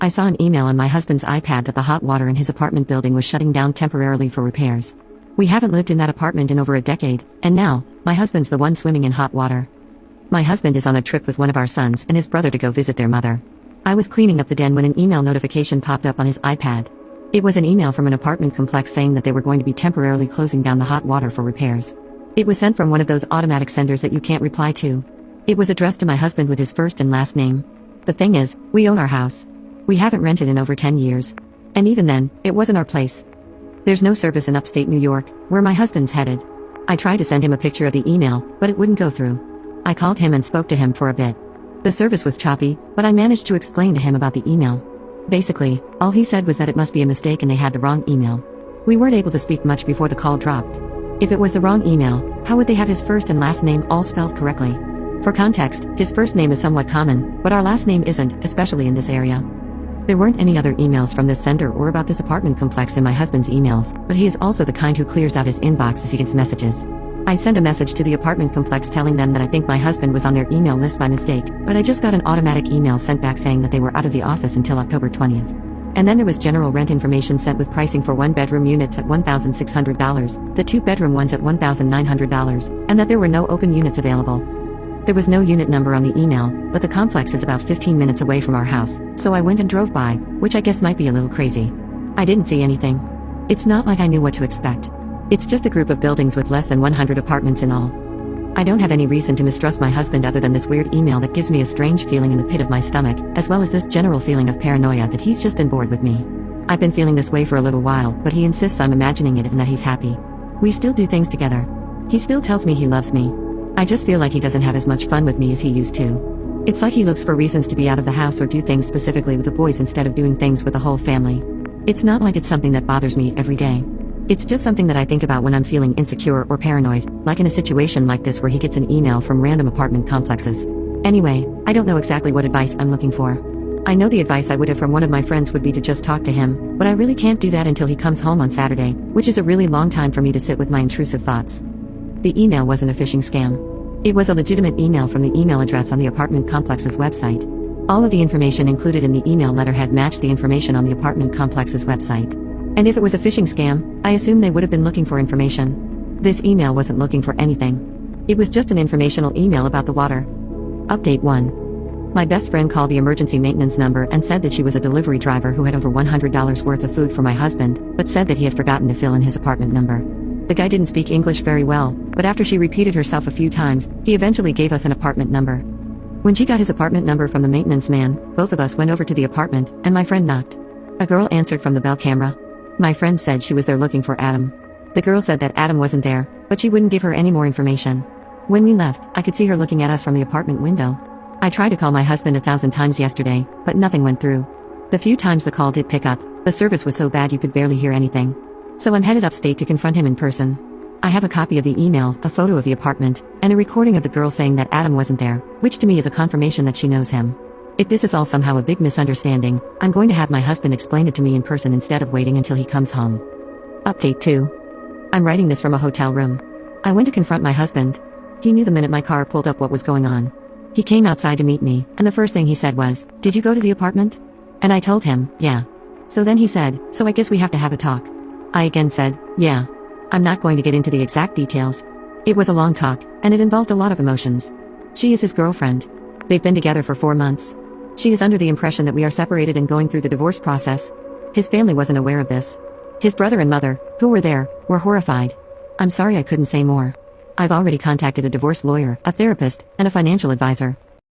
I saw an email on my husband's iPad that the hot water in his apartment building was shutting down temporarily for repairs. We haven't lived in that apartment in over a decade, and now, my husband's the one swimming in hot water. My husband is on a trip with one of our sons and his brother to go visit their mother. I was cleaning up the den when an email notification popped up on his iPad. It was an email from an apartment complex saying that they were going to be temporarily closing down the hot water for repairs. It was sent from one of those automatic senders that you can't reply to. It was addressed to my husband with his first and last name. The thing is, we own our house. We haven't rented in over 10 years. And even then, it wasn't our place. There's no service in upstate New York, where my husband's headed. I tried to send him a picture of the email, but it wouldn't go through. I called him and spoke to him for a bit. The service was choppy, but I managed to explain to him about the email. Basically, all he said was that it must be a mistake and they had the wrong email. We weren't able to speak much before the call dropped. If it was the wrong email, how would they have his first and last name all spelled correctly? For context, his first name is somewhat common, but our last name isn't, especially in this area. There weren't any other emails from this sender or about this apartment complex in my husband's emails, but he is also the kind who clears out his inbox as he gets messages. I sent a message to the apartment complex telling them that I think my husband was on their email list by mistake, but I just got an automatic email sent back saying that they were out of the office until October 20th. And then there was general rent information sent with pricing for one-bedroom units at $1,600, the two-bedroom ones at $1,900, and that there were no open units available. There was no unit number on the email, but the complex is about 15 minutes away from our house, so I went and drove by, which I guess might be a little crazy. I didn't see anything. It's not like I knew what to expect. It's just a group of buildings with less than 100 apartments in all. I don't have any reason to mistrust my husband other than this weird email that gives me a strange feeling in the pit of my stomach, as well as this general feeling of paranoia that he's just been bored with me. I've been feeling this way for a little while, but he insists I'm imagining it and that he's happy. We still do things together. He still tells me he loves me. I just feel like he doesn't have as much fun with me as he used to. It's like he looks for reasons to be out of the house or do things specifically with the boys instead of doing things with the whole family. It's not like it's something that bothers me every day. It's just something that I think about when I'm feeling insecure or paranoid, like in a situation like this where he gets an email from random apartment complexes. Anyway, I don't know exactly what advice I'm looking for. I know the advice I would have from one of my friends would be to just talk to him, but I really can't do that until he comes home on Saturday, which is a really long time for me to sit with my intrusive thoughts. The email wasn't a phishing scam. It was a legitimate email from the email address on the apartment complex's website. All of the information included in the email letterhead matched the information on the apartment complex's website. And if it was a phishing scam, I assume they would have been looking for information. This email wasn't looking for anything. It was just an informational email about the water. Update 1. My best friend called the emergency maintenance number and said that she was a delivery driver who had over $100 worth of food for my husband, but said that he had forgotten to fill in his apartment number. The guy didn't speak English very well, but after she repeated herself a few times, he eventually gave us an apartment number. When she got his apartment number from the maintenance man, both of us went over to the apartment, and my friend knocked. A girl answered from the bell camera. My friend said she was there looking for Adam. The girl said that Adam wasn't there, but she wouldn't give her any more information. When we left, I could see her looking at us from the apartment window. I tried to call my husband 1,000 times yesterday, but nothing went through. The few times the call did pick up, the service was so bad you could barely hear anything. So I'm headed upstate to confront him in person. I have a copy of the email, a photo of the apartment, and a recording of the girl saying that Adam wasn't there, which to me is a confirmation that she knows him. If this is all somehow a big misunderstanding, I'm going to have my husband explain it to me in person instead of waiting until he comes home. Update 2. I'm writing this from a hotel room. I went to confront my husband. He knew the minute my car pulled up what was going on. He came outside to meet me, and the first thing he said was, "Did you go to the apartment?" And I told him, "Yeah." So then he said, "So I guess we have to have a talk." I again said, "Yeah." I'm not going to get into the exact details. It was a long talk, and it involved a lot of emotions. She is his girlfriend. They've been together for 4 months. She is under the impression that we are separated and going through the divorce process. His family wasn't aware of this. His brother and mother, who were there, were horrified. I'm sorry I couldn't say more. I've already contacted a divorce lawyer, a therapist, and a financial advisor.